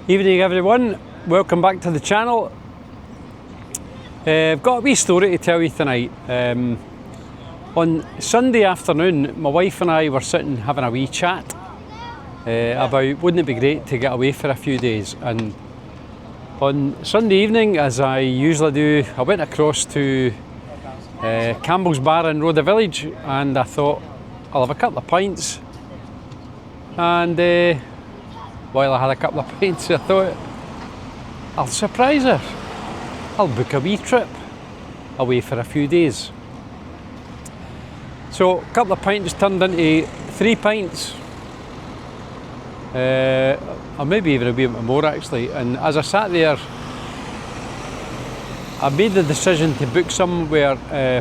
Evening everyone, welcome back to the channel. I've got a wee story to tell you tonight. On Sunday afternoon, my wife and I were sitting having a wee chat about wouldn't it be great to get away for a few days. And on Sunday evening, as I usually do, I went across to Campbell's Bar in Rhoda Village, and I thought I'll have a couple of pints. And while I had a couple of pints, I thought I'll surprise her. I'll book a wee trip away for a few days. So a couple of pints turned into 3 pints, or maybe even a wee bit more actually. And as I sat there, I made the decision to book somewhere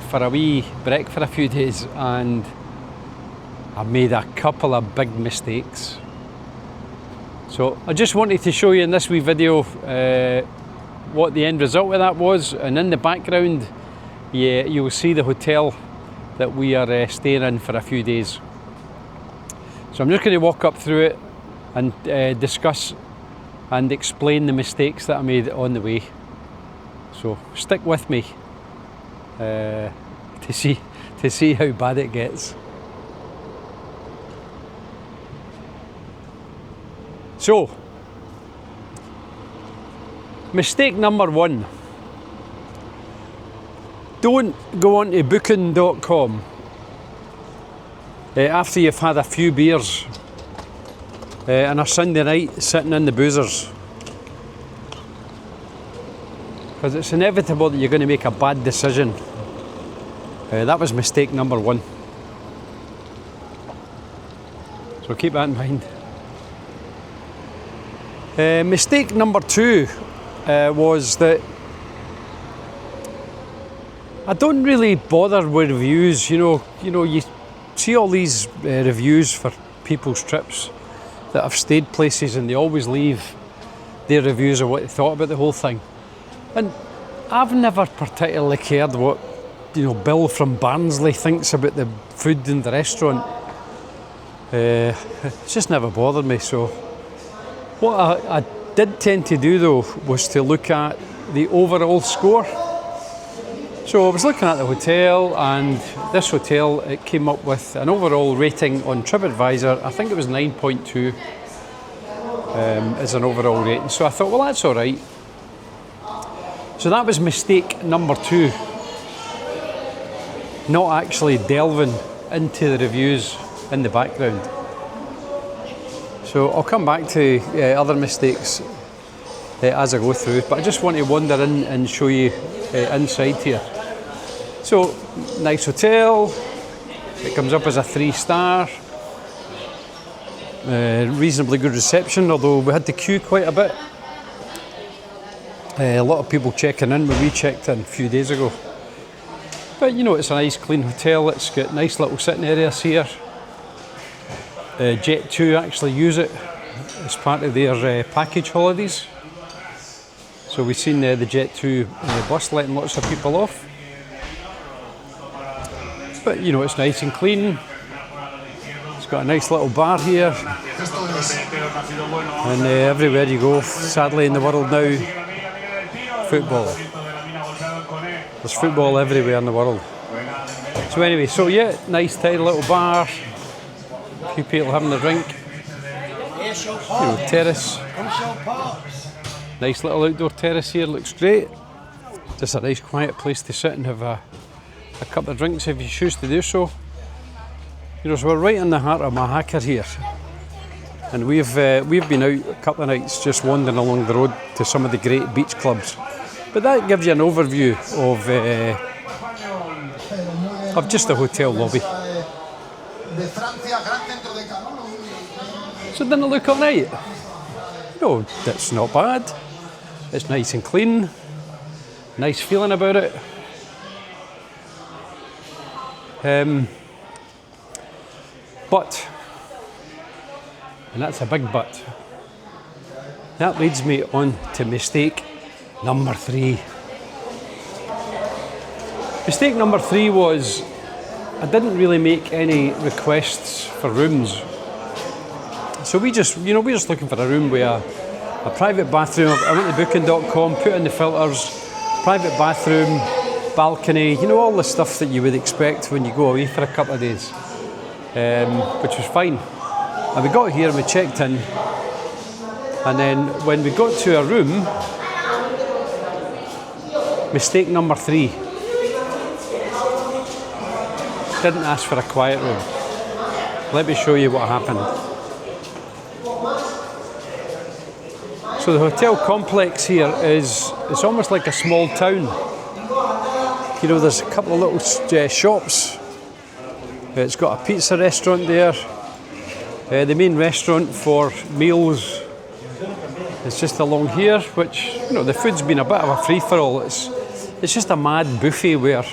for a wee break for a few days, and I made a couple of big mistakes. So I just wanted to show you in this wee video what the end result of that was, and in the background you'll see the hotel that we are staying in for a few days. So I'm just going to walk up through it and discuss and explain the mistakes that I made on the way. So stick with me to see how bad it gets. So, mistake number 1. Don't go on to booking.com after you've had a few beers on a Sunday night sitting in the boozers, because it's inevitable that you're going to make a bad decision. That was mistake number 1. So keep that in mind. Mistake number 2 was that I don't really bother with reviews. You see all these reviews for people's trips that have stayed places, and they always leave their reviews of what they thought about the whole thing. And I've never particularly cared what Bill from Barnsley thinks about the food in the restaurant. It's just never bothered me. So what I did tend to do though was to look at the overall score. So I was looking at the hotel, and this hotel, it came up with an overall rating on TripAdvisor. I think it was 9.2 as an overall rating. So I thought, well, that's all right. So that was mistake number 2. Not actually delving into the reviews in the background. So I'll come back to other mistakes as I go through, but I just want to wander in and show you inside here. So, nice hotel, it comes up as a 3-star, reasonably good reception, although we had to queue quite a bit. A lot of people checking in when we checked in a few days ago. But it's a nice clean hotel, it's got nice little sitting areas here. Jet2 actually use it as part of their package holidays. So we've seen the Jet2 bus letting lots of people off. But it's nice and clean. It's got a nice little bar here. And everywhere you go, sadly in the world now, football. There's football everywhere in the world. So anyway, nice tidy little bar. A few people having a drink. Terrace. Nice little outdoor terrace here, looks great. Just a nice quiet place to sit and have a couple of drinks if you choose to do so. So we're right in the heart of Mojácar here. And we've been out a couple of nights just wandering along the road to some of the great beach clubs. But that gives you an overview of just the hotel lobby. So didn't it look alright? No, that's not bad. It's nice and clean. Nice feeling about it. But, and that's a big but, that leads me on to mistake number 3. Mistake number 3 was I didn't really make any requests for rooms. So we just, we're just looking for a room with a private bathroom. I went to booking.com, put in the filters, private bathroom, balcony, you know, all the stuff that you would expect when you go away for a couple of days, which was fine. And we got here and we checked in, and then when we got to a room, mistake number 3. Didn't ask for a quiet room. Let me show you what happened. So the hotel complex here it's almost like a small town. You know, there's a couple of little shops. It's got a pizza restaurant there. The main restaurant for meals is just along here, which, you know, the food's been a bit of a free-for-all. It's just a mad buffet where,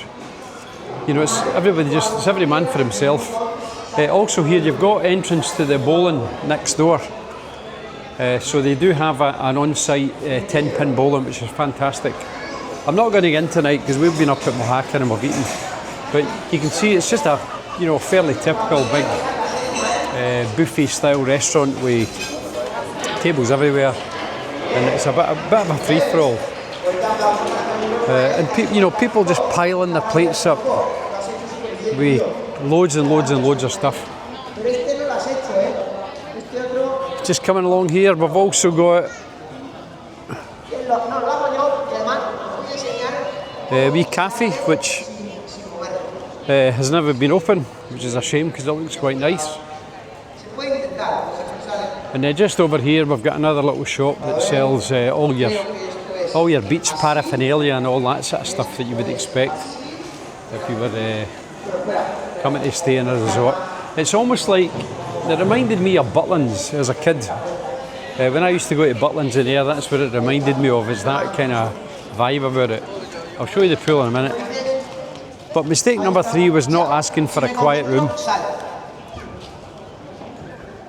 you know, it's every man for himself. Also here you've got entrance to the bowling next door. So they do have an on-site 10-pin bowling, which is fantastic. I'm not going to get in tonight because we've been up at Mojácar and we've eaten. But you can see it's just a, you know, fairly typical big buffet-style restaurant with tables everywhere, and it's a bit of a free-for-all. And you know, people just piling their plates up with loads and loads and loads of stuff. Just coming along here, we've also got a wee cafe, which has never been open, which is a shame because it looks quite nice. And then just over here we've got another little shop that sells all your beach paraphernalia and all that sort of stuff that you would expect if you were coming to stay in a resort. It's almost like, it reminded me of Butlins as a kid. When I used to go to Butlins in Ayr, that's what it reminded me of, is that kind of vibe about it. I'll show you the pool in a minute. But mistake number 3 was not asking for a quiet room.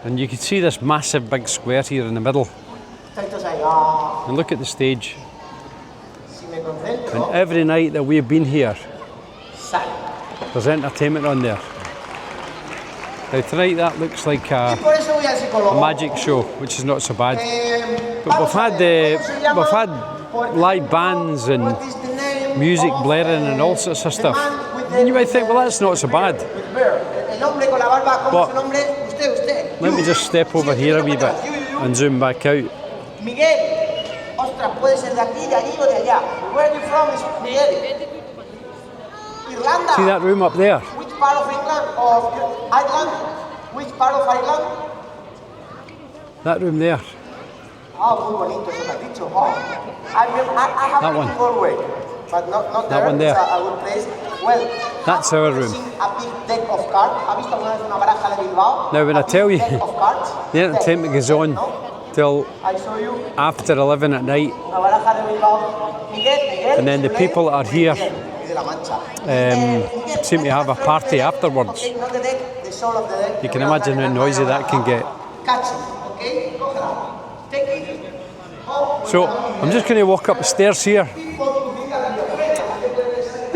And you can see this massive big square here in the middle. And look at the stage. And every night that we've been here, there's entertainment on there. Now tonight that looks like a magic show, which is not so bad. But we've had live bands and music blaring and all sorts of stuff. And you might think, well, that's not so bad. But let me just step over here a wee bit and zoom back out. See that room up there? Which part of England or Ireland? Which part of Ireland? That room there. Oh, muy bonito, eso me has dicho. Oh, I have been to Galway, but not there. That one there. It's a good place. Well, that's our room. A big deck of cards. ¿Has visto alguna vez una baraja de Bilbao? Now, when I tell you, the entertainment goes on till after 11 at night, and then the people that are here seem to have a party afterwards. You can imagine how noisy that can get. So I'm just going to walk up the stairs here. You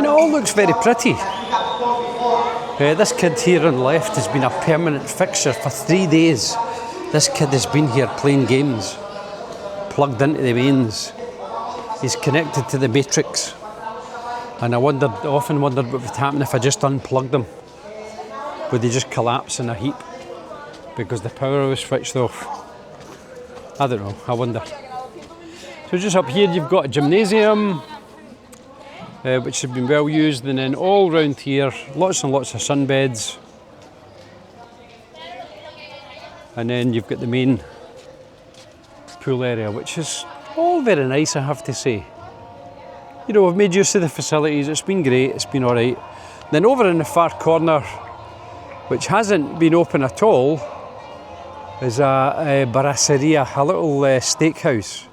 know, it all looks very pretty. This kid here on the left has been a permanent fixture for 3 days. This kid has been here playing games, plugged into the mains. He's connected to the matrix. And I often wondered what would happen if I just unplugged them. Would they just collapse in a heap because the power was switched off? I don't know, I wonder. So just up here you've got a gymnasium, which has been well used, and then all round here, lots and lots of sunbeds. And then you've got the main pool area, which is all very nice, I have to say. You know, we've made use of the facilities, it's been great, it's been alright. Then over in the far corner, which hasn't been open at all, is a brasseria, a little steakhouse,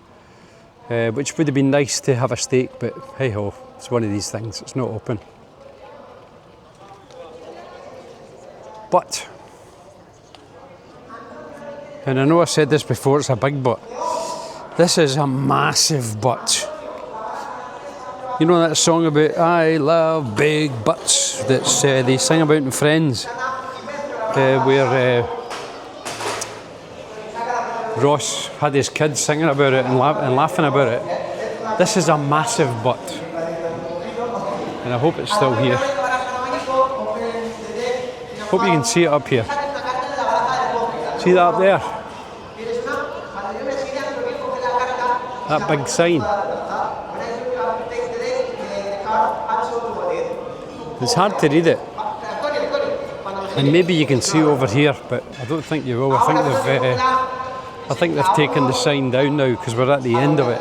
which would have been nice to have a steak, but hey ho, it's one of these things, it's not open. But, and I know I said this before, it's a big but, this is a massive but. You know that song about I love big butts that they sing about in Friends, where Ross had his kids singing about it and laughing about it. This is a massive butt, and I hope it's still here. Hope you can see it up here. See that up there? That big sign. It's hard to read it. And maybe you can see over here, but I don't think you will. I think they've taken the sign down now because we're at the end of it.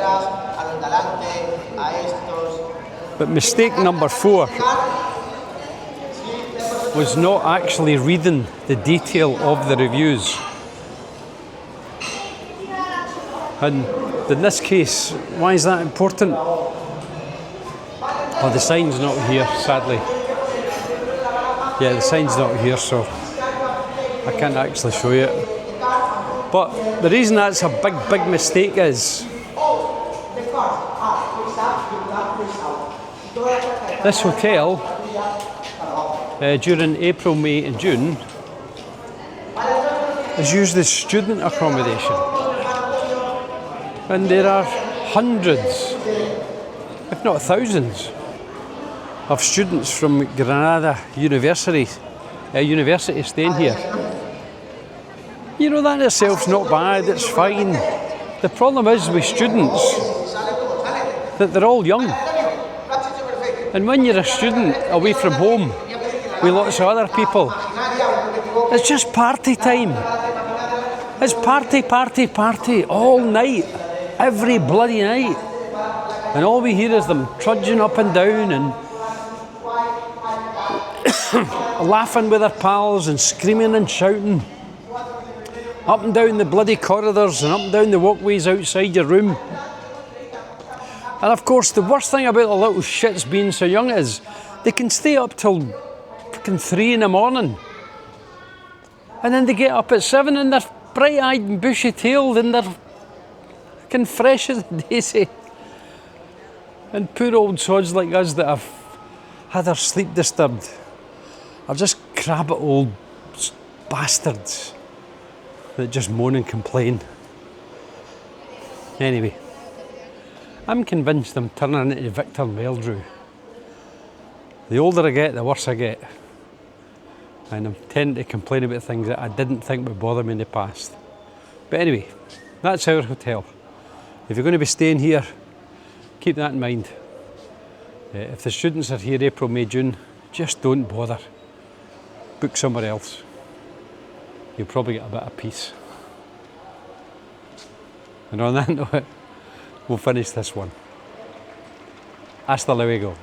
But mistake number 4 was not actually reading the detail of the reviews. And in this case, why is that important? Oh, the sign's not here, sadly. Yeah, the sign's not here, so I can't actually show you it. But the reason that's a big mistake is this hotel, during April, May and June, is used as student accommodation. And there are hundreds, if not thousands, of students from Granada University staying here. You know, that in itself's not bad, it's fine. The problem is with students that they're all young. And when you're a student away from home with lots of other people, it's just party time. It's party all night, every bloody night. And all we hear is them trudging up and down and laughing with their pals and screaming and shouting up and down the bloody corridors and up and down the walkways outside your room. And of course, the worst thing about the little shits being so young is they can stay up till fucking 3 in the morning, and then they get up at 7 and they're bright-eyed and bushy-tailed and they're fucking fresh as a daisy. And poor old sods like us that have had our sleep disturbed are just crabbit old bastards that just moan and complain. Anyway, I'm convinced I'm turning into Victor Meldrew. The older I get, the worse I get. And I'm tending to complain about things that I didn't think would bother me in the past. But anyway, that's our hotel. If you're going to be staying here, keep that in mind. If the students are here April, May, June, just don't bother. Book somewhere else. You'll probably get a bit of peace. And on that note, we'll finish this one. Hasta luego.